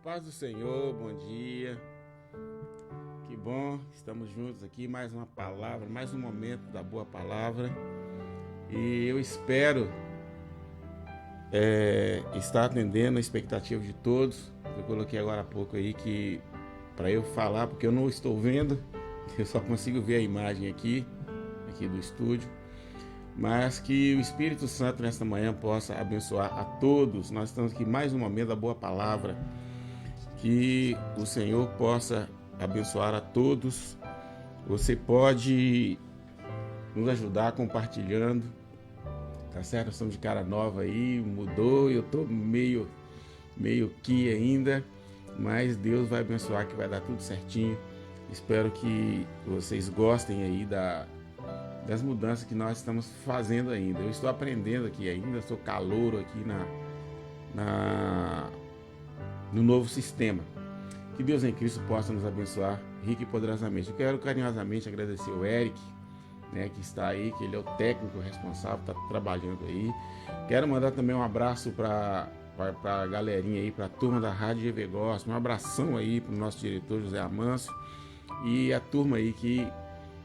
Paz do Senhor, bom dia. Que bom, estamos juntos aqui, mais uma palavra, mais um momento da boa palavra. E eu espero estar atendendo a expectativa de todos. Eu coloquei agora há pouco aí que para eu falar, porque eu não estou vendo, eu só consigo ver a imagem aqui do estúdio. Mas que o Espírito Santo nesta manhã possa abençoar a todos. Nós estamos aqui mais um momento da boa palavra. Que o Senhor possa abençoar a todos. Você pode nos ajudar compartilhando, tá certo? Nós estamos de cara nova aí, mudou, eu tô meio que ainda, mas Deus vai abençoar, que vai dar tudo certinho. Espero que vocês gostem aí das mudanças que nós estamos fazendo ainda. Eu estou aprendendo aqui ainda, sou calouro aqui no novo sistema. Que Deus em Cristo possa nos abençoar rico e poderosamente. Eu quero carinhosamente agradecer o Eric, né, que está aí, que ele é o técnico responsável, está trabalhando aí. Quero mandar também um abraço para a galerinha aí, para a turma da Rádio GV Gospel. Um abração aí para o nosso diretor José Amâncio e a turma aí que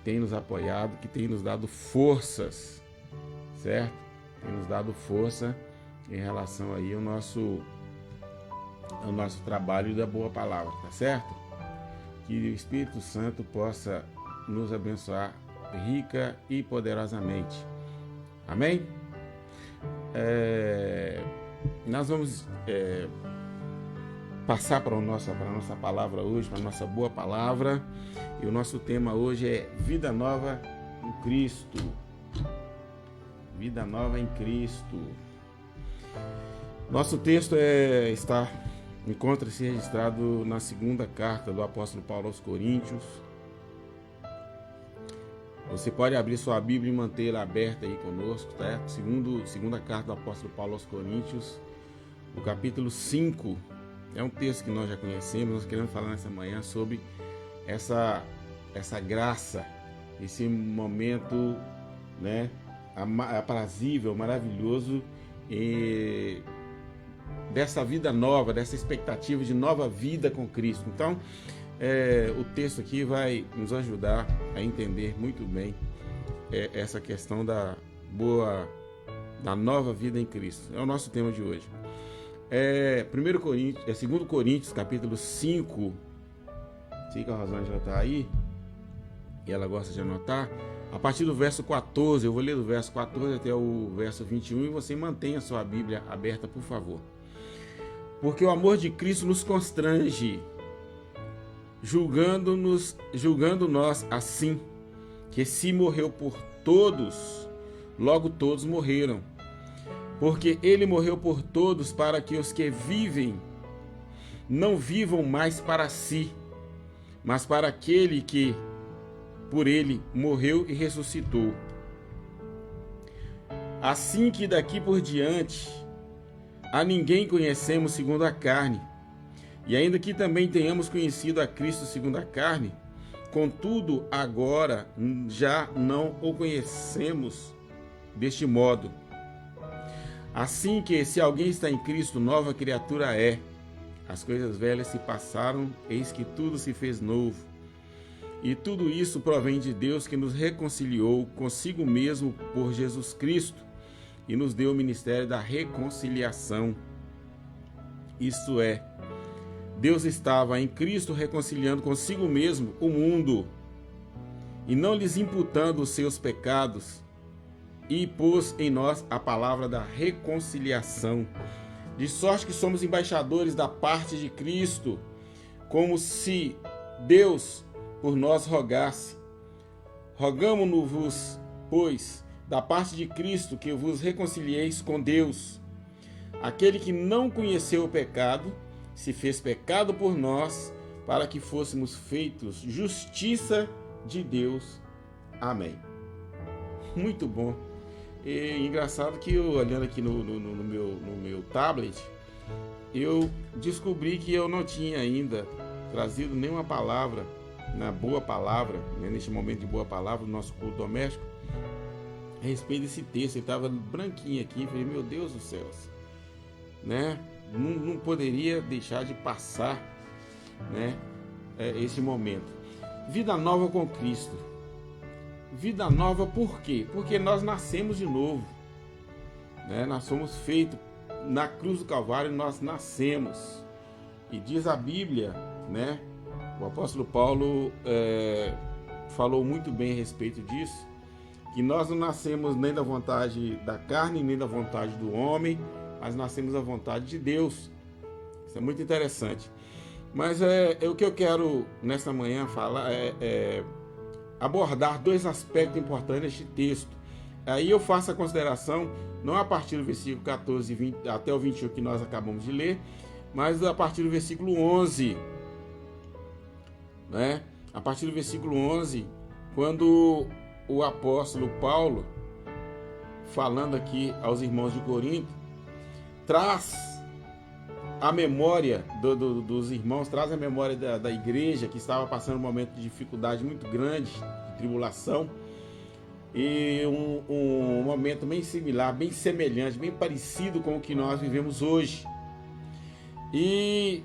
tem nos apoiado, que tem nos dado forças, certo? Tem nos dado força em relação aí ao nosso trabalho da boa palavra, tá certo? Que o Espírito Santo possa nos abençoar rica e poderosamente. Amém? Nós vamos passar para a nossa palavra hoje, para a nossa boa palavra. E o nosso tema hoje é Vida Nova em Cristo. Vida Nova em Cristo. Nosso texto encontra-se registrado na segunda carta do apóstolo Paulo aos Coríntios. Você pode abrir sua Bíblia e mantê-la aberta aí conosco, tá? Segunda carta do apóstolo Paulo aos Coríntios, o capítulo 5. É um texto que nós já conhecemos, nós queremos falar nessa manhã sobre essa graça, esse momento, né, aprazível, maravilhoso, dessa vida nova, dessa expectativa de nova vida com Cristo. Então, o texto aqui vai nos ajudar a entender muito bem essa questão da nova vida em Cristo. É o nosso tema de hoje. 2 Coríntios, capítulo 5. Sei que a Rosângela está aí e ela gosta de anotar. A partir do verso 14, eu vou ler do verso 14 até o verso 21 e você mantenha a sua Bíblia aberta, por favor. Porque o amor de Cristo nos constrange, julgando nós assim, que se morreu por todos, logo todos morreram. Porque ele morreu por todos, para que os que vivem não vivam mais para si, mas para aquele que por ele morreu e ressuscitou. Assim que daqui por diante a ninguém conhecemos segundo a carne, e ainda que também tenhamos conhecido a Cristo segundo a carne, contudo agora já não o conhecemos deste modo. Assim que, se alguém está em Cristo, nova criatura é. As coisas velhas se passaram, eis que tudo se fez novo. E tudo isso provém de Deus, que nos reconciliou consigo mesmo por Jesus Cristo e nos deu o ministério da reconciliação. Isto é, Deus estava em Cristo reconciliando consigo mesmo o mundo e não lhes imputando os seus pecados, e pôs em nós a palavra da reconciliação, de sorte que somos embaixadores da parte de Cristo, como se Deus por nós rogasse. Rogamo-vos, pois, da parte de Cristo, que vos reconcilieis com Deus. Aquele que não conheceu o pecado, se fez pecado por nós, para que fôssemos feitos justiça de Deus. Amém. Muito bom. E engraçado que eu, olhando aqui no meu tablet, eu descobri que eu não tinha ainda trazido nenhuma palavra, na boa palavra, né, neste momento de boa palavra, do nosso culto doméstico, a respeito desse texto. Ele estava branquinho aqui, falei, meu Deus do céu, né? não poderia deixar de passar, né, esse momento. Vida nova com Cristo. Vida nova por quê? Porque nós nascemos de novo, né? Nós somos feitos na cruz do Calvário, nós nascemos. E diz a Bíblia, né? O apóstolo Paulo falou muito bem a respeito disso, que nós não nascemos nem da vontade da carne, nem da vontade do homem, mas nascemos da vontade de Deus. Isso é muito interessante. Mas o que eu quero nesta manhã falar abordar dois aspectos importantes deste texto. Aí eu faço a consideração, não a partir do versículo 14 20, até o 21 que nós acabamos de ler, mas a partir do versículo 11. Né? A partir do versículo 11, quando o apóstolo Paulo, falando aqui aos irmãos de Corinto, traz a memória dos irmãos, traz a memória da igreja que estava passando um momento de dificuldade muito grande, de tribulação, e um momento bem similar, bem semelhante, bem parecido com o que nós vivemos hoje. E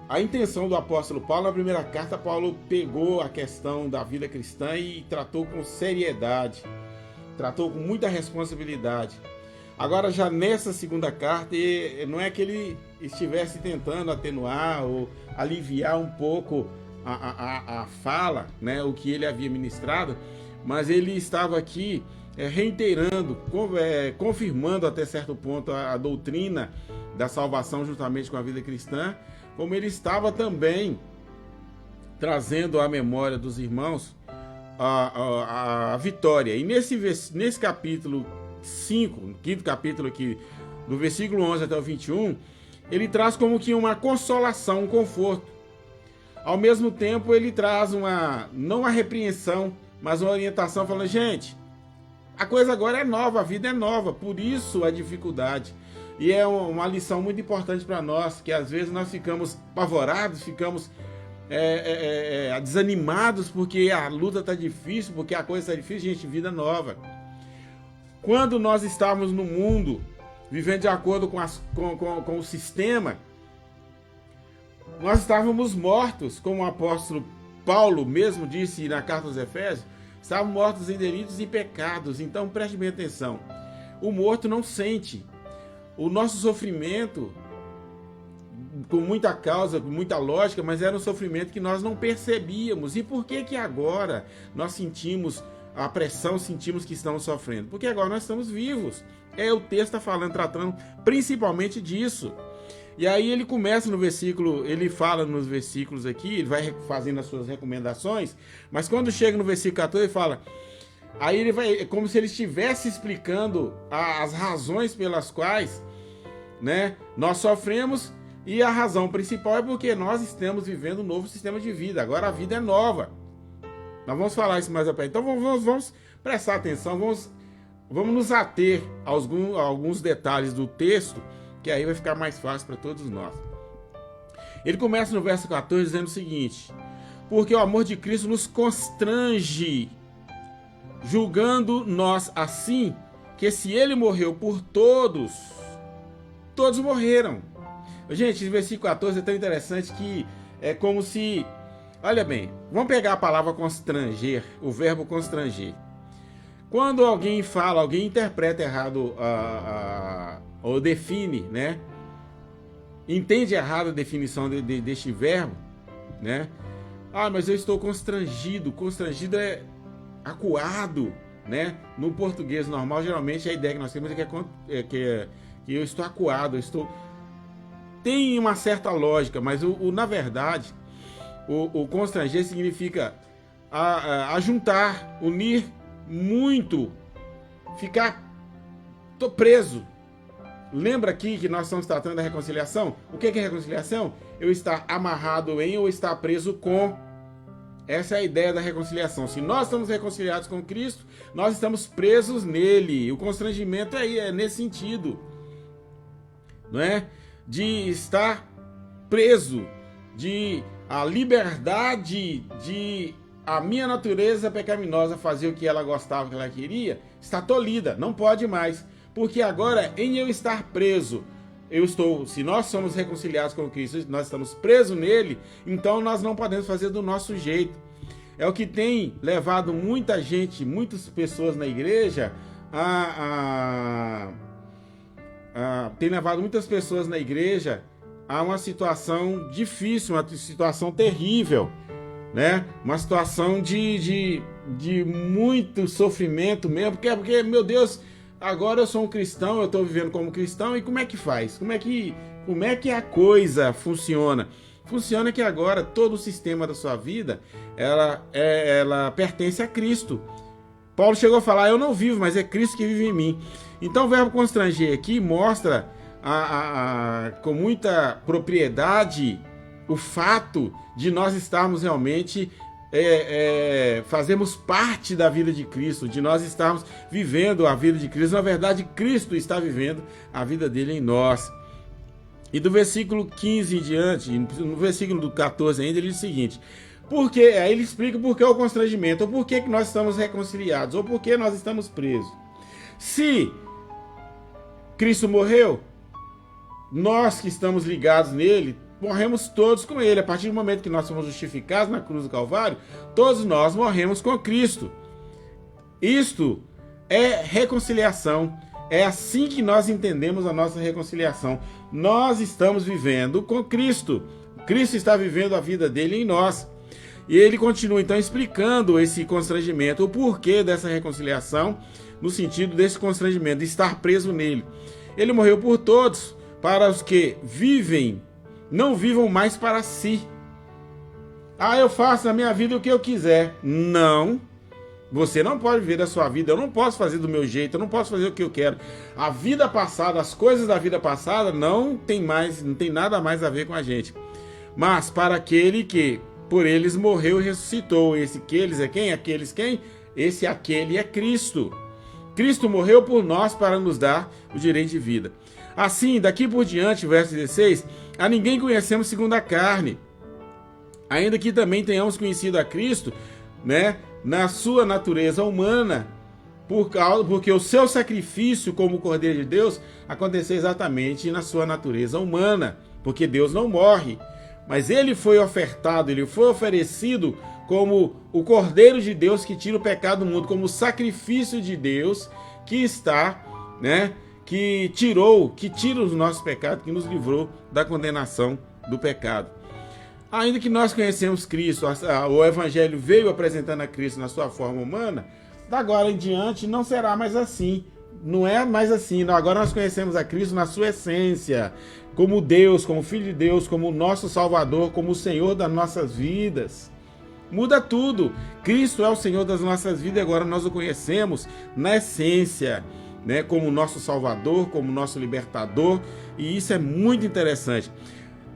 a intenção do apóstolo Paulo, na primeira carta, Paulo pegou a questão da vida cristã e tratou com seriedade, tratou com muita responsabilidade. Agora, já nessa segunda carta, não é que ele estivesse tentando atenuar ou aliviar um pouco a fala, né, o que ele havia ministrado, mas ele estava aqui reiterando, confirmando até certo ponto a doutrina da salvação juntamente com a vida cristã, como ele estava também trazendo à memória dos irmãos a vitória. E nesse capítulo 5, quinto capítulo aqui, do versículo 11 até o 21, ele traz como que uma consolação, um conforto. Ao mesmo tempo, ele traz não uma repreensão, mas uma orientação, falando, gente, a coisa agora é nova, a vida é nova, por isso a dificuldade. E é uma lição muito importante para nós, que às vezes nós ficamos apavorados, ficamos desanimados porque a luta está difícil, porque a coisa está difícil. Gente, vida nova. Quando nós estávamos no mundo, vivendo de acordo com o sistema, nós estávamos mortos, como o apóstolo Paulo mesmo disse na carta aos Efésios, estávamos mortos em delitos e pecados. Então preste bem atenção, o morto não sente. O nosso sofrimento, com muita causa, com muita lógica, mas era um sofrimento que nós não percebíamos. E por que agora nós sentimos a pressão, sentimos que estamos sofrendo? Porque agora nós estamos vivos. O texto está falando, tratando principalmente disso. E aí ele começa no versículo, ele fala nos versículos aqui, ele vai fazendo as suas recomendações, mas quando chega no versículo 14 ele fala, aí ele vai, é como se ele estivesse explicando as razões pelas quais, né, nós sofremos, e a razão principal é porque nós estamos vivendo um novo sistema de vida. Agora a vida é nova. Nós vamos falar isso mais a perto. Então vamos prestar atenção, vamos nos ater a alguns detalhes do texto, que aí vai ficar mais fácil para todos nós. Ele começa no verso 14 dizendo o seguinte: porque o amor de Cristo nos constrange, julgando nós assim, que se ele morreu por todos, todos morreram. Gente, esse versículo 14 é tão interessante que é como se... Olha bem, vamos pegar a palavra constranger, o verbo constranger. Quando alguém fala, alguém interpreta errado ou define, né? Entende errado a definição deste verbo, né? Ah, mas eu estou constrangido. Constrangido é acuado, né? No português normal, geralmente a ideia que nós temos é que eu estou acuado, tem uma certa lógica, mas na verdade, o constranger significa ajuntar, unir muito, tô preso. Lembra aqui que nós estamos tratando da reconciliação? O que é reconciliação? Eu estar amarrado em ou estar preso com. Essa é a ideia da reconciliação. Se nós estamos reconciliados com Cristo, nós estamos presos nele. O constrangimento é nesse sentido, não é? De estar preso, de a liberdade de a minha natureza pecaminosa fazer o que ela gostava, o que ela queria, está tolhida, não pode mais. Porque agora, em eu estar preso se nós somos reconciliados com Cristo, nós estamos presos nele, então nós não podemos fazer do nosso jeito. É o que tem levado muita gente, muitas pessoas na igreja a uma situação difícil, uma situação terrível, né? Uma situação de muito sofrimento mesmo, porque, meu Deus, agora eu sou um cristão, eu estou vivendo como cristão, e como é que faz? Como é que a coisa funciona? Funciona que agora todo o sistema da sua vida, ela pertence a Cristo. Paulo chegou a falar, eu não vivo, mas é Cristo que vive em mim. Então o verbo constranger aqui mostra com muita propriedade o fato de nós estarmos realmente fazemos parte da vida de Cristo, de nós estarmos vivendo a vida de Cristo. Na verdade, Cristo está vivendo a vida dele em nós. E do versículo 15 em diante, no versículo do 14 ainda, ele diz o seguinte: aí ele explica por que o constrangimento, ou por que nós estamos reconciliados, ou por que nós estamos presos. Se Cristo morreu, nós que estamos ligados nele, morremos todos com ele. A partir do momento que nós somos justificados na cruz do Calvário, todos nós morremos com Cristo. Isto é reconciliação. É assim que nós entendemos a nossa reconciliação. Nós estamos vivendo com Cristo. Cristo está vivendo a vida dele em nós. E ele continua então explicando esse constrangimento, o porquê dessa reconciliação, no sentido desse constrangimento, de estar preso nele. Ele morreu por todos, para os que vivem, não vivam mais para si. Eu faço na minha vida o que eu quiser. Não. Você não pode viver a sua vida, eu não posso fazer do meu jeito, eu não posso fazer o que eu quero. A vida passada, as coisas da vida passada não tem nada mais a ver com a gente. Mas para aquele que por eles morreu e ressuscitou, esse que eles é quem? Aqueles quem? Aquele é Cristo. Cristo morreu por nós para nos dar o direito de vida. Assim, daqui por diante, verso 16, a ninguém conhecemos segundo a carne. Ainda que também tenhamos conhecido a Cristo, né, na sua natureza humana, porque o seu sacrifício como Cordeiro de Deus aconteceu exatamente na sua natureza humana, porque Deus não morre, mas ele foi ofertado, ele foi oferecido como o Cordeiro de Deus que tira o pecado do mundo, como o sacrifício de Deus que está, né, que tira os nossos pecados, que nos livrou da condenação do pecado. Ainda que nós conhecemos Cristo, o Evangelho veio apresentando a Cristo na sua forma humana, da agora em diante não será mais assim. Não é mais assim. Agora nós conhecemos a Cristo na sua essência, como Deus, como Filho de Deus, como o nosso Salvador, como o Senhor das nossas vidas. Muda tudo. Cristo é o Senhor das nossas vidas e agora nós o conhecemos na essência, né, como o nosso Salvador, como o nosso Libertador, e isso é muito interessante.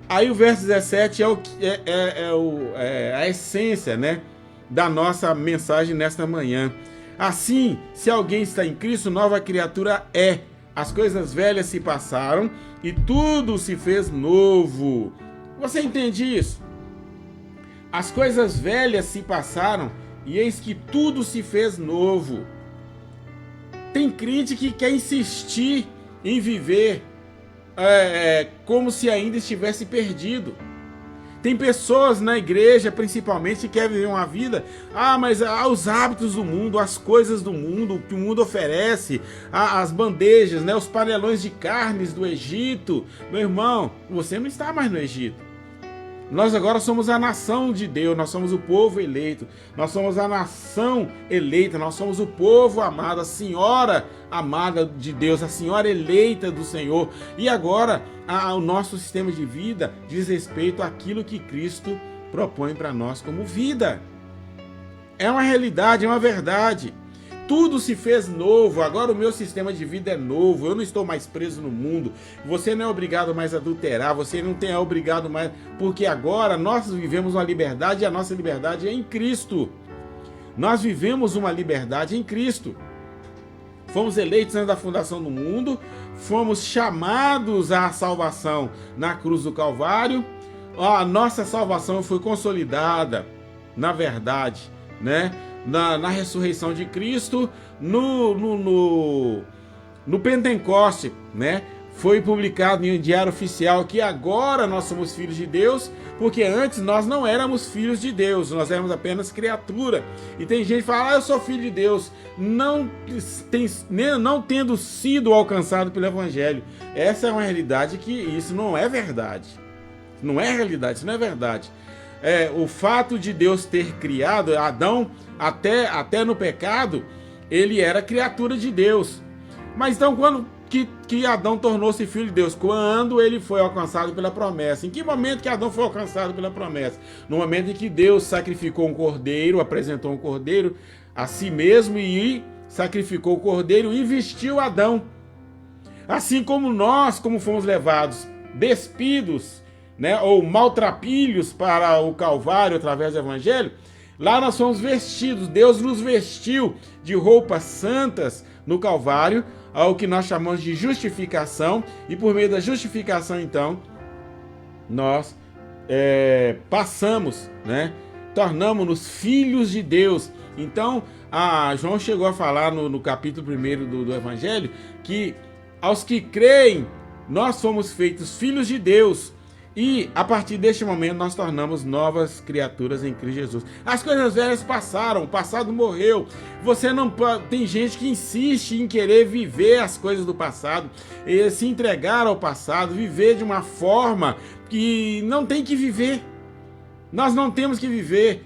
Aí o verso 17 é a essência, né, da nossa mensagem nesta manhã. Assim, se alguém está em Cristo, nova criatura é. As coisas velhas se passaram e tudo se fez novo. Você entende isso? As coisas velhas se passaram e eis que tudo se fez novo. Tem crente que quer insistir em viver como se ainda estivesse perdido. Tem pessoas na igreja, principalmente, que querem viver uma vida, mas os hábitos do mundo, as coisas do mundo, o que o mundo oferece, as bandejas, né, os panelões de carnes do Egito. Meu irmão, você não está mais no Egito. Nós agora somos a nação de Deus, nós somos o povo eleito, nós somos a nação eleita, nós somos o povo amado, a senhora amada de Deus, a senhora eleita do Senhor. E agora o nosso sistema de vida diz respeito àquilo que Cristo propõe para nós como vida. É uma realidade, é uma verdade. Tudo se fez novo, agora o meu sistema de vida é novo, eu não estou mais preso no mundo, você não é obrigado mais a adulterar, você não é obrigado mais, porque agora nós vivemos uma liberdade e a nossa liberdade é em Cristo. Nós vivemos uma liberdade em Cristo. Fomos eleitos antes da fundação do mundo, fomos chamados à salvação na cruz do Calvário, a nossa salvação foi consolidada, na verdade, né? Na ressurreição de Cristo, no Pentecoste, né? foi publicado em um diário oficial que agora nós somos filhos de Deus, porque antes nós não éramos filhos de Deus, nós éramos apenas criatura. E tem gente que fala, eu sou filho de Deus, não tendo sido alcançado pelo Evangelho. Essa é uma realidade que isso não é verdade. Não é realidade, isso não é verdade. O fato de Deus ter criado Adão, até no pecado, ele era criatura de Deus. Mas então quando que Adão tornou-se filho de Deus? Quando ele foi alcançado pela promessa. Em que momento que Adão foi alcançado pela promessa? No momento em que Deus sacrificou um cordeiro, apresentou um cordeiro a si mesmo e sacrificou o cordeiro e vestiu Adão. Assim como nós, como fomos levados despidos, né, ou maltrapilhos para o Calvário através do Evangelho, lá nós fomos vestidos. Deus nos vestiu de roupas santas no Calvário, ao que nós chamamos de justificação, e por meio da justificação, então, nós passamos, né? Tornamos-nos filhos de Deus. Então, João chegou a falar no capítulo 1 do Evangelho, que aos que creem, nós fomos feitos filhos de Deus. E a partir deste momento nós tornamos novas criaturas em Cristo Jesus. As coisas velhas passaram, o passado morreu. Você não pode. Tem gente que insiste em querer viver as coisas do passado, e se entregar ao passado, viver de uma forma que não tem que viver. Nós não temos que viver.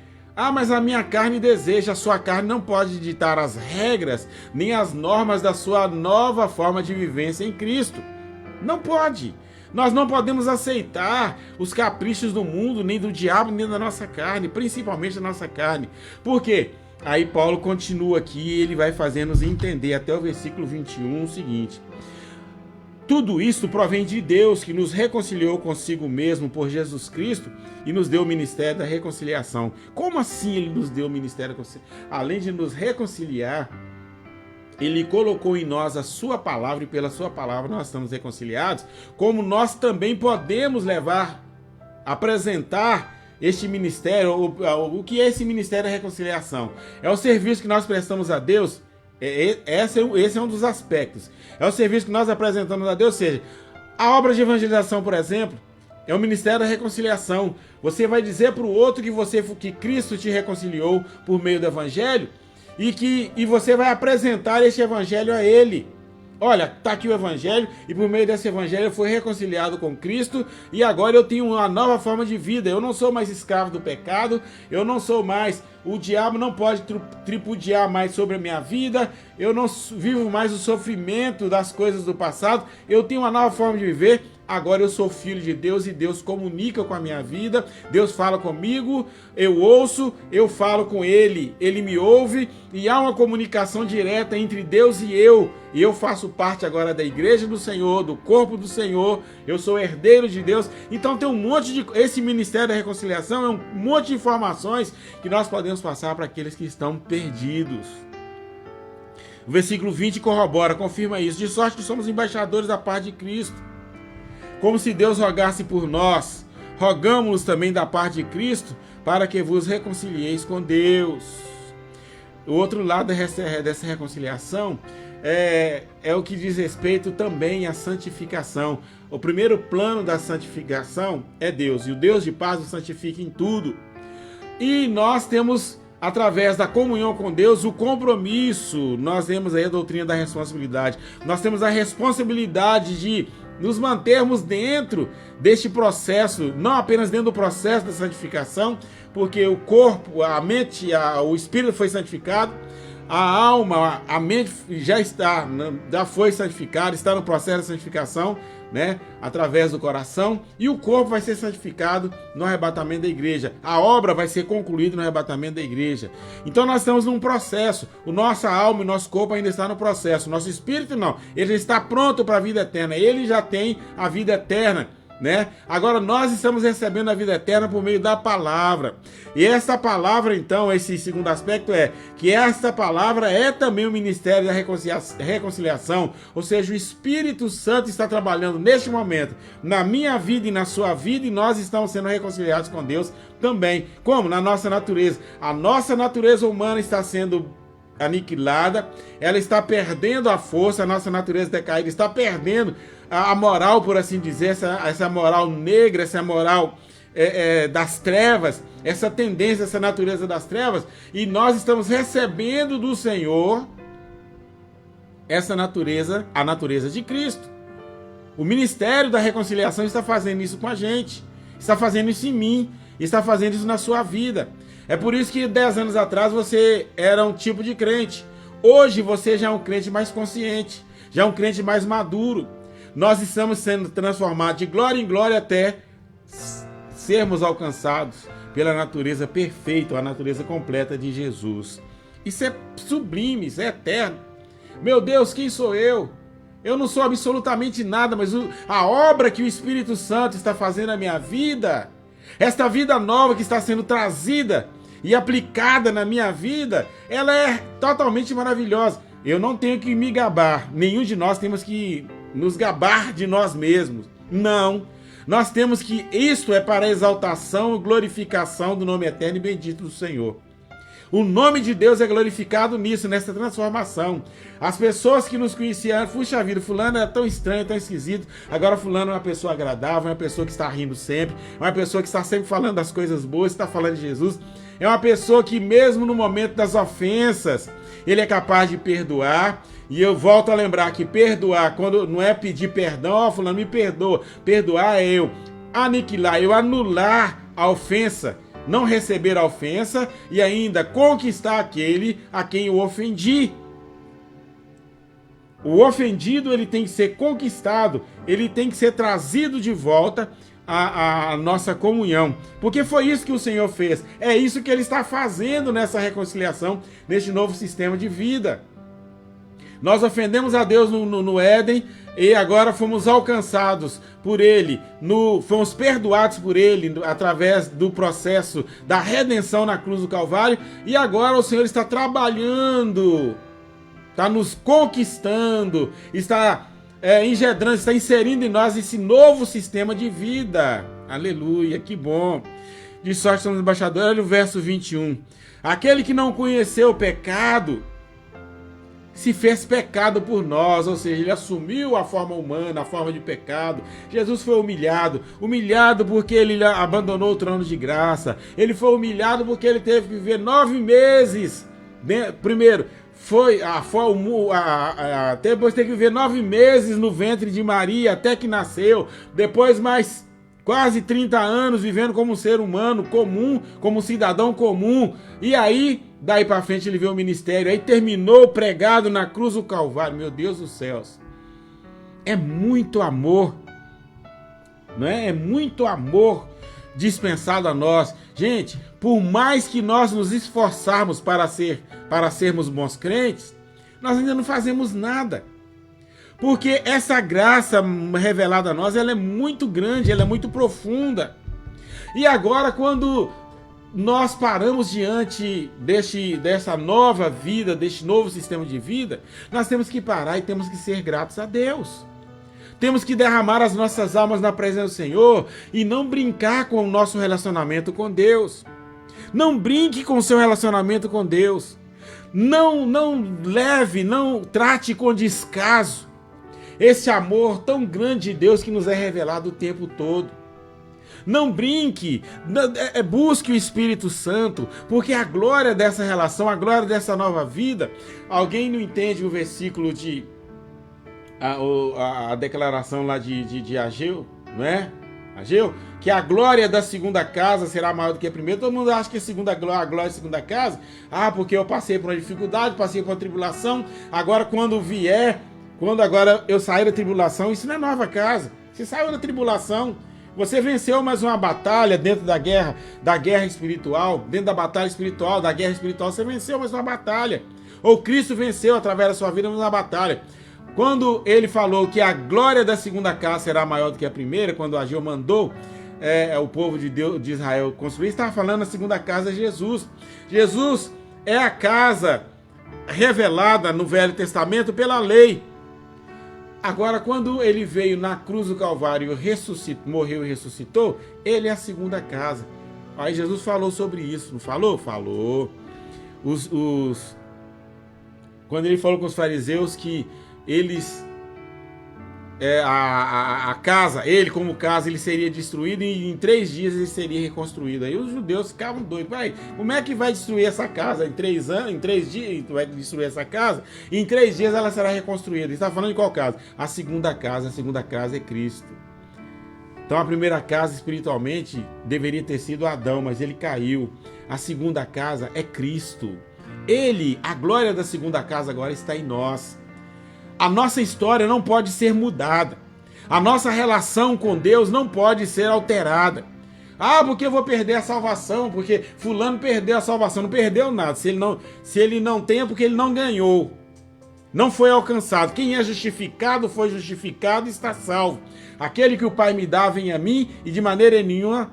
Mas a minha carne deseja. A sua carne não pode ditar as regras nem as normas da sua nova forma de vivência em Cristo. Não pode. Nós não podemos aceitar os caprichos do mundo, nem do diabo, nem da nossa carne, principalmente da nossa carne. Por quê? Aí Paulo continua aqui e ele vai fazendo-nos entender até o versículo 21 o seguinte: tudo isso provém de Deus, que nos reconciliou consigo mesmo por Jesus Cristo e nos deu o ministério da reconciliação. Como assim ele nos deu o ministério da reconciliação? Além de nos reconciliar, ele colocou em nós a sua palavra, e pela sua palavra nós estamos reconciliados, como nós também podemos apresentar este ministério. O que é esse ministério da reconciliação? É o serviço que nós prestamos a Deus. Esse é um dos aspectos. É o serviço que nós apresentamos a Deus, ou seja, a obra de evangelização, por exemplo, é o ministério da reconciliação. Você vai dizer para o outro que Cristo te reconciliou por meio do evangelho, e você vai apresentar este evangelho a ele. Olha, está aqui o evangelho, e por meio desse evangelho eu fui reconciliado com Cristo, e agora eu tenho uma nova forma de vida. Eu não sou mais escravo do pecado, eu não sou mais, o diabo não pode tripudiar mais sobre a minha vida, eu não vivo mais o sofrimento das coisas do passado, eu tenho uma nova forma de viver. Agora eu sou filho de Deus e Deus comunica com a minha vida, Deus fala comigo, eu ouço, eu falo com Ele, Ele me ouve, e há uma comunicação direta entre Deus e eu faço parte agora da igreja do Senhor, do corpo do Senhor, eu sou herdeiro de Deus. Então tem esse ministério da reconciliação é um monte de informações que nós podemos passar para aqueles que estão perdidos. O versículo 20 corrobora, confirma isso: de sorte que somos embaixadores da parte de Cristo, como se Deus rogasse por nós. Rogamos também da parte de Cristo, para que vos reconcilieis com Deus. O outro lado dessa reconciliação é o que diz respeito também à santificação. O primeiro plano da santificação é Deus, e o Deus de paz nos santifica em tudo. E nós temos, através da comunhão com Deus, o compromisso. Nós temos aí a doutrina da responsabilidade. Nós temos a responsabilidade de nos mantermos dentro deste processo, não apenas dentro do processo da santificação, porque o corpo, a mente, o espírito foi santificado, a alma, a mente já foi santificada, está no processo de santificação, né, através do coração, e o corpo vai ser santificado no arrebatamento da igreja. A obra vai ser concluída no arrebatamento da igreja. Então nós estamos num processo. Nossa alma e nosso corpo ainda está no processo. Nosso espírito não. Ele está pronto para a vida eterna. Ele já tem a vida eterna, né? Agora nós estamos recebendo a vida eterna por meio da palavra. E essa palavra, então, esse segundo aspecto é que essa palavra é também o ministério da reconciliação, ou seja, o Espírito Santo está trabalhando neste momento na minha vida e na sua vida, e nós estamos sendo reconciliados com Deus também. Como? Na nossa natureza. A nossa natureza humana está sendo aniquilada, ela está perdendo a força, a nossa natureza decaída está perdendo a moral, por assim dizer, essa moral negra, essa moral das trevas, essa tendência, essa natureza das trevas, e nós estamos recebendo do Senhor essa natureza, a natureza de Cristo. O ministério da reconciliação está fazendo isso com a gente, está fazendo isso em mim, está fazendo isso na sua vida. É por isso que 10 anos atrás você era um tipo de crente. Hoje você já é um crente mais consciente, já é um crente mais maduro. Nós estamos sendo transformados de glória em glória até sermos alcançados pela natureza perfeita, a natureza completa de Jesus. Isso é sublime, isso é eterno. Meu Deus, quem sou eu? Eu não sou absolutamente nada, mas a obra que o Espírito Santo está fazendo na minha vida, esta vida nova que está sendo trazida e aplicada na minha vida, ela é totalmente maravilhosa. Eu não tenho que me gabar, nenhum de nós temos que nos gabar de nós mesmos. Não, nós temos que, isto é para a exaltação e glorificação do nome eterno e bendito do Senhor. O nome de Deus é glorificado nisso, nessa transformação. As pessoas que nos conheciam, puxa vida, fulano era tão estranho, tão esquisito, agora fulano é uma pessoa agradável, é uma pessoa que está rindo sempre, é uma pessoa que está sempre falando das coisas boas, está falando de Jesus, é uma pessoa que mesmo no momento das ofensas, ele é capaz de perdoar. E eu volto a lembrar que perdoar, quando não é pedir perdão, ó, fulano me perdoa, perdoar é eu aniquilar, eu anular a ofensa, não receber a ofensa e ainda conquistar aquele a quem eu ofendi. O ofendido, ele tem que ser conquistado, ele tem que ser trazido de volta à nossa comunhão, porque foi isso que o Senhor fez, é isso que ele está fazendo nessa reconciliação, neste novo sistema de vida. Nós ofendemos a Deus no Éden e agora fomos alcançados por Ele, fomos perdoados por Ele através do processo da redenção na cruz do Calvário, e agora o Senhor está trabalhando, está nos conquistando, está engendrando, está inserindo em nós esse novo sistema de vida. Aleluia, que bom! De sorte somos embaixadores. Olha o verso 21. Aquele que não conheceu o pecado se fez pecado por nós, ou seja, ele assumiu a forma humana, a forma de pecado. Jesus foi humilhado porque ele abandonou o trono de graça. Ele foi humilhado porque ele teve que viver 9 meses. Primeiro, depois teve que viver 9 meses no ventre de Maria até que nasceu. Depois mais quase 30 anos vivendo como um ser humano comum, como um cidadão comum. E aí, daí para frente ele veio o ministério, aí terminou pregado na cruz do Calvário. Meu Deus dos céus, é muito amor, não é? É muito amor dispensado a nós. Gente, por mais que nós nos esforçarmos para sermos bons crentes, nós ainda não fazemos nada. Porque essa graça revelada a nós, ela é muito grande, ela é muito profunda. E agora, quando nós paramos diante dessa nova vida, deste novo sistema de vida, nós temos que parar e temos que ser gratos a Deus. Temos que derramar as nossas almas na presença do Senhor e não brincar com o nosso relacionamento com Deus. Não brinque com o seu relacionamento com Deus. Não trate com descaso esse amor tão grande de Deus que nos é revelado o tempo todo. Não brinque, busque o Espírito Santo, porque a glória dessa relação, a glória dessa nova vida, alguém não entende o versículo a declaração lá de Ageu, não é? Ageu, que a glória da segunda casa será maior do que a primeira. Todo mundo acha que a glória da segunda casa, porque eu passei por uma dificuldade, passei por uma tribulação, agora quando agora eu sair da tribulação, isso não é nova casa. Você saiu da tribulação, você venceu mais uma batalha dentro da guerra espiritual, dentro da batalha espiritual, da guerra espiritual, você venceu mais uma batalha. Ou Cristo venceu através da sua vida mais uma batalha. Quando ele falou que a glória da segunda casa será maior do que a primeira, quando Ageu mandou o povo de Deus, de Israel construir, estava falando a segunda casa de Jesus. Jesus é a casa revelada no Velho Testamento pela lei. Agora, quando ele veio na cruz do Calvário, morreu e ressuscitou, ele é a segunda casa. Aí Jesus falou sobre isso, não falou? Falou. quando ele falou com os fariseus que eles, a casa, ele como casa, ele seria destruído e em 3 dias ele seria reconstruído. Aí os judeus ficavam doidos. Vai, como é que vai destruir essa casa? Em 3 anos, em 3 dias vai destruir essa casa e em 3 dias ela será reconstruída. Ele está falando de qual casa? A segunda casa é Cristo. Então a primeira casa espiritualmente deveria ter sido Adão, mas ele caiu. A segunda casa é Cristo. Ele, a glória da segunda casa agora está em nós. A nossa história não pode ser mudada. A nossa relação com Deus não pode ser alterada. Ah, porque eu vou perder a salvação, porque fulano perdeu a salvação. Não perdeu nada. Se ele não tem, é porque ele não ganhou. Não foi alcançado. Quem é justificado foi justificado e está salvo. Aquele que o Pai me dá vem a mim e de maneira nenhuma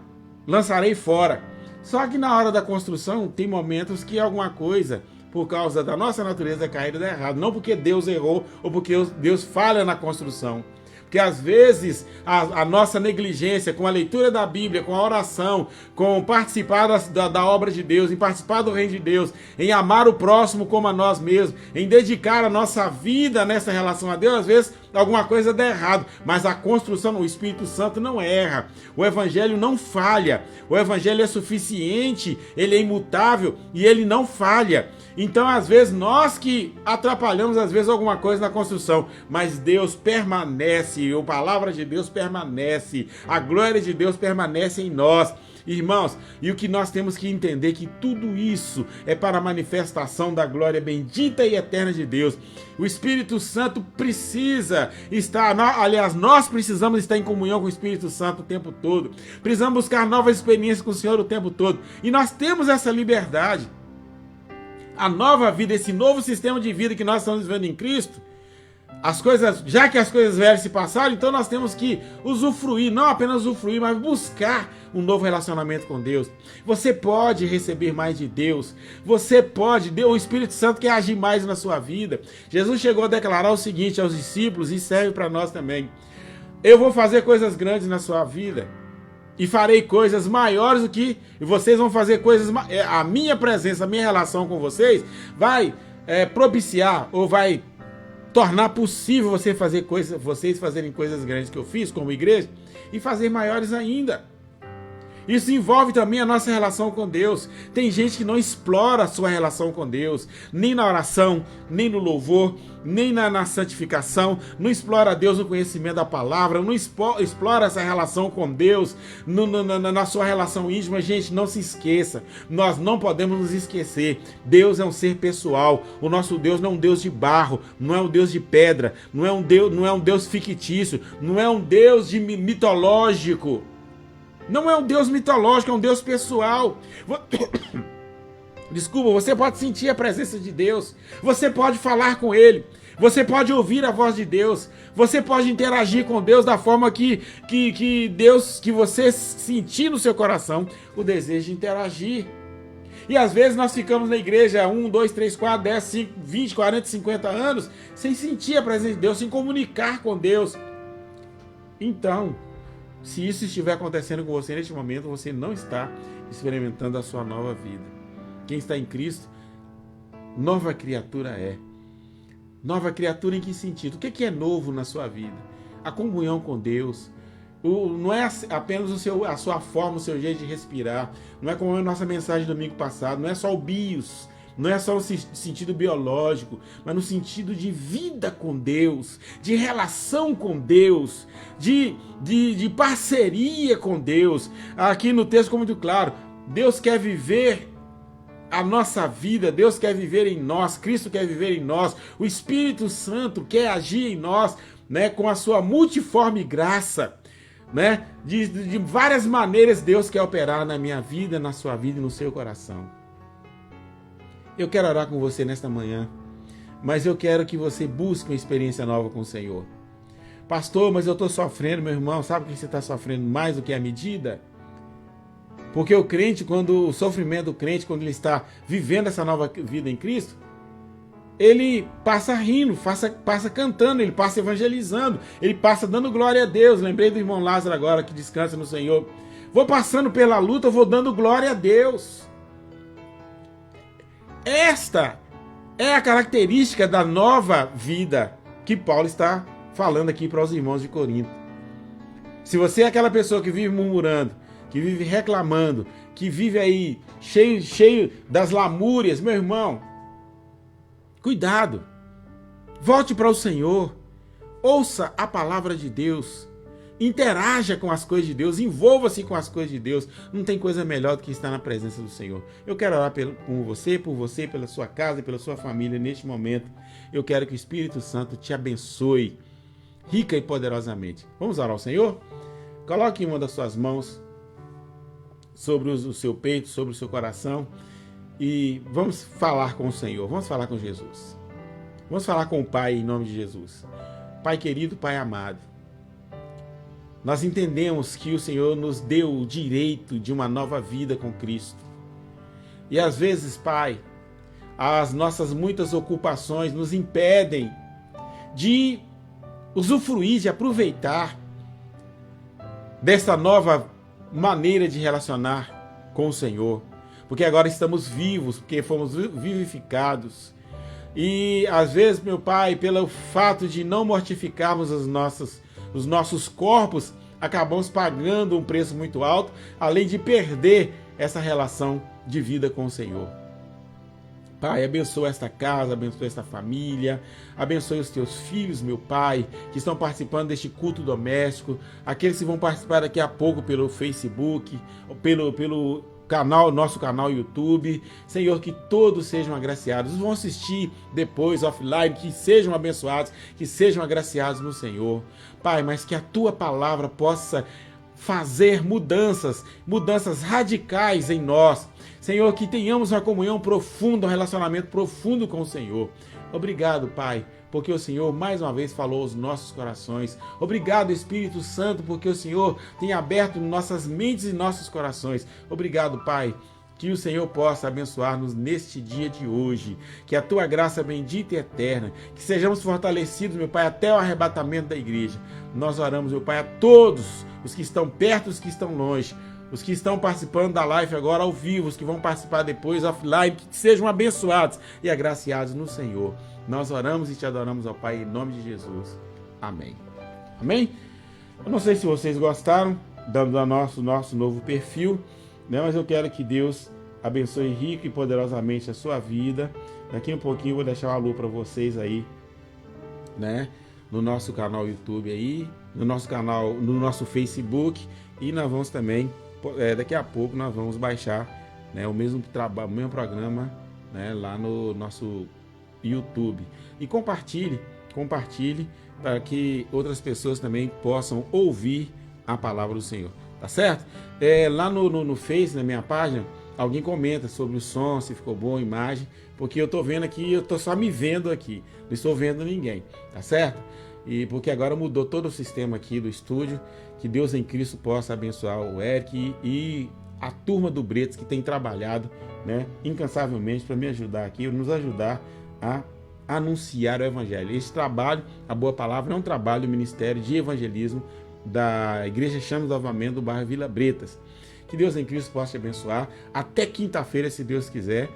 lançarei fora. Só que na hora da construção tem momentos que alguma coisa, por causa da nossa natureza, é caída dá errado. Não porque Deus errou ou porque Deus falha na construção. Porque às vezes a nossa negligência com a leitura da Bíblia, com a oração, com participar da obra de Deus, em participar do reino de Deus, em amar o próximo como a nós mesmos, em dedicar a nossa vida nessa relação a Deus, às vezes alguma coisa dá errado. Mas a construção, o Espírito Santo não erra. O Evangelho não falha. O Evangelho é suficiente, ele é imutável e ele não falha. Então, às vezes, nós que atrapalhamos, às vezes, alguma coisa na construção, mas Deus permanece, a palavra de Deus permanece, a glória de Deus permanece em nós. Irmãos, e o que nós temos que entender é que tudo isso é para a manifestação da glória bendita e eterna de Deus. O Espírito Santo precisa estar, aliás, nós precisamos estar em comunhão com o Espírito Santo o tempo todo. Precisamos buscar novas experiências com o Senhor o tempo todo. E nós temos essa liberdade. A nova vida, esse novo sistema de vida que nós estamos vivendo em Cristo, já que as coisas velhas se passaram, então nós temos que usufruir, não apenas usufruir, mas buscar um novo relacionamento com Deus. Você pode receber mais de Deus, você pode, o Espírito Santo quer agir mais na sua vida. Jesus chegou a declarar o seguinte aos discípulos e serve para nós também: eu vou fazer coisas grandes na sua vida e farei coisas maiores do que, e vocês vão fazer coisas, a minha presença, a minha relação com vocês vai propiciar ou vai tornar possível vocês fazerem coisas grandes que eu fiz como igreja e fazer maiores ainda. Isso envolve também a nossa relação com Deus. Tem gente que não explora a sua relação com Deus, nem na oração, nem no louvor, nem na santificação, não explora Deus no conhecimento da palavra, não explora essa relação com Deus na sua relação íntima. Gente, não se esqueça, nós não podemos nos esquecer. Deus é um ser pessoal. O nosso Deus não é um Deus de barro, não é um Deus de pedra, não é um Deus fictício, não é um Deus mitológico. Não é um Deus mitológico, é um Deus pessoal. Desculpa, você pode sentir a presença de Deus, você pode falar com Ele, você pode ouvir a voz de Deus, você pode interagir com Deus da forma que você sentir no seu coração o desejo de interagir. E às vezes nós ficamos na igreja 1, 2, 3, 4, 10, 5, 20, 40, 50 anos sem sentir a presença de Deus, sem comunicar com Deus. Então, se isso estiver acontecendo com você neste momento, você não está experimentando a sua nova vida. Quem está em Cristo, nova criatura é. Nova criatura em que sentido? O que é novo na sua vida? A comunhão com Deus. Não é apenas a sua forma, o seu jeito de respirar. Não é como a nossa mensagem do domingo passado. Não é só o bios. Não é só no sentido biológico, mas no sentido de vida com Deus, de relação com Deus, de parceria com Deus. Aqui no texto ficou muito claro, Deus quer viver a nossa vida, Deus quer viver em nós, Cristo quer viver em nós, o Espírito Santo quer agir em nós, né, com a sua multiforme graça. Né? De várias maneiras Deus quer operar na minha vida, na sua vida e no seu coração. Eu quero orar com você nesta manhã, mas eu quero que você busque uma experiência nova com o Senhor. Pastor, mas eu estou sofrendo, meu irmão, sabe que você está sofrendo mais do que a medida? Porque o crente, o sofrimento do crente, quando ele está vivendo essa nova vida em Cristo, ele passa rindo, passa cantando, ele passa evangelizando, ele passa dando glória a Deus. Lembrei do irmão Lázaro agora, que descansa no Senhor. Vou passando pela luta, eu vou dando glória a Deus. Esta É a característica da nova vida que Paulo está falando aqui para os irmãos de Corinto. Se você é aquela pessoa que vive murmurando, que vive reclamando, que vive aí cheio das lamúrias, meu irmão, cuidado. Volte para o Senhor. Ouça a palavra de Deus. Interaja com as coisas de Deus. Envolva-se com as coisas de Deus. Não tem coisa melhor do que estar na presença do Senhor. Eu quero orar por você, pela sua casa e pela sua família neste momento. Eu quero que o Espírito Santo te abençoe rica e poderosamente. Vamos orar ao Senhor? Coloque uma das suas mãos sobre o seu peito, sobre o seu coração e vamos falar com o Senhor. Vamos falar com Jesus. Vamos falar com o Pai em nome de Jesus. Pai querido, Pai amado, nós entendemos que o Senhor nos deu o direito de uma nova vida com Cristo. E às vezes, Pai, as nossas muitas ocupações nos impedem de usufruir, de aproveitar dessa nova maneira de relacionar com o Senhor. Porque agora estamos vivos, porque fomos vivificados. E às vezes, meu Pai, pelo fato de não mortificarmos os nossos corpos, acabamos pagando um preço muito alto, além de perder essa relação de vida com o Senhor. Pai, abençoa esta casa, abençoa esta família, abençoe os teus filhos, meu Pai, que estão participando deste culto doméstico, aqueles que vão participar daqui a pouco pelo Facebook, pelo canal, nosso canal YouTube. Senhor, que todos sejam agraciados. Os vão assistir depois offline, que sejam abençoados, que sejam agraciados no Senhor. Pai, mas que a tua palavra possa fazer mudanças radicais em nós. Senhor, que tenhamos uma comunhão profunda, um relacionamento profundo com o Senhor. Obrigado, Pai, porque o Senhor mais uma vez falou aos nossos corações. Obrigado, Espírito Santo, porque o Senhor tem aberto nossas mentes e nossos corações. Obrigado, Pai, que o Senhor possa abençoar-nos neste dia de hoje. Que a tua graça bendita e eterna, que sejamos fortalecidos, meu Pai, até o arrebatamento da igreja. Nós oramos, meu Pai, a todos os que estão perto, os que estão longe, os que estão participando da live agora ao vivo, os que vão participar depois offline, que sejam abençoados e agraciados no Senhor. Nós oramos e te adoramos, ó Pai, em nome de Jesus. Amém. Amém? Eu não sei se vocês gostaram do nosso novo perfil, né? Mas eu quero que Deus abençoe rico e poderosamente a sua vida. Daqui um pouquinho eu vou deixar um alô para vocês aí, né? No nosso canal YouTube aí, no nosso canal, no nosso Facebook, e nós vamos também, daqui a pouco nós vamos baixar, né, o mesmo programa, né, lá no nosso YouTube. E compartilhe para que outras pessoas também possam ouvir a palavra do Senhor, tá certo? Lá no Face, na minha página, alguém comenta sobre o som, se ficou bom a imagem, porque eu tô vendo aqui, eu tô só me vendo aqui, não estou vendo ninguém, tá certo? E porque agora mudou todo o sistema aqui do estúdio. Que Deus em Cristo possa abençoar o Eric e a turma do Bretas que tem trabalhado, né, incansavelmente para me ajudar aqui, nos ajudar a anunciar o Evangelho. Esse trabalho, a boa palavra, é um trabalho do Ministério de Evangelismo da Igreja Chamas do Avivamento do bairro Vila Bretas. Que Deus em Cristo possa te abençoar. Até quinta-feira, se Deus quiser.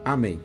Amém.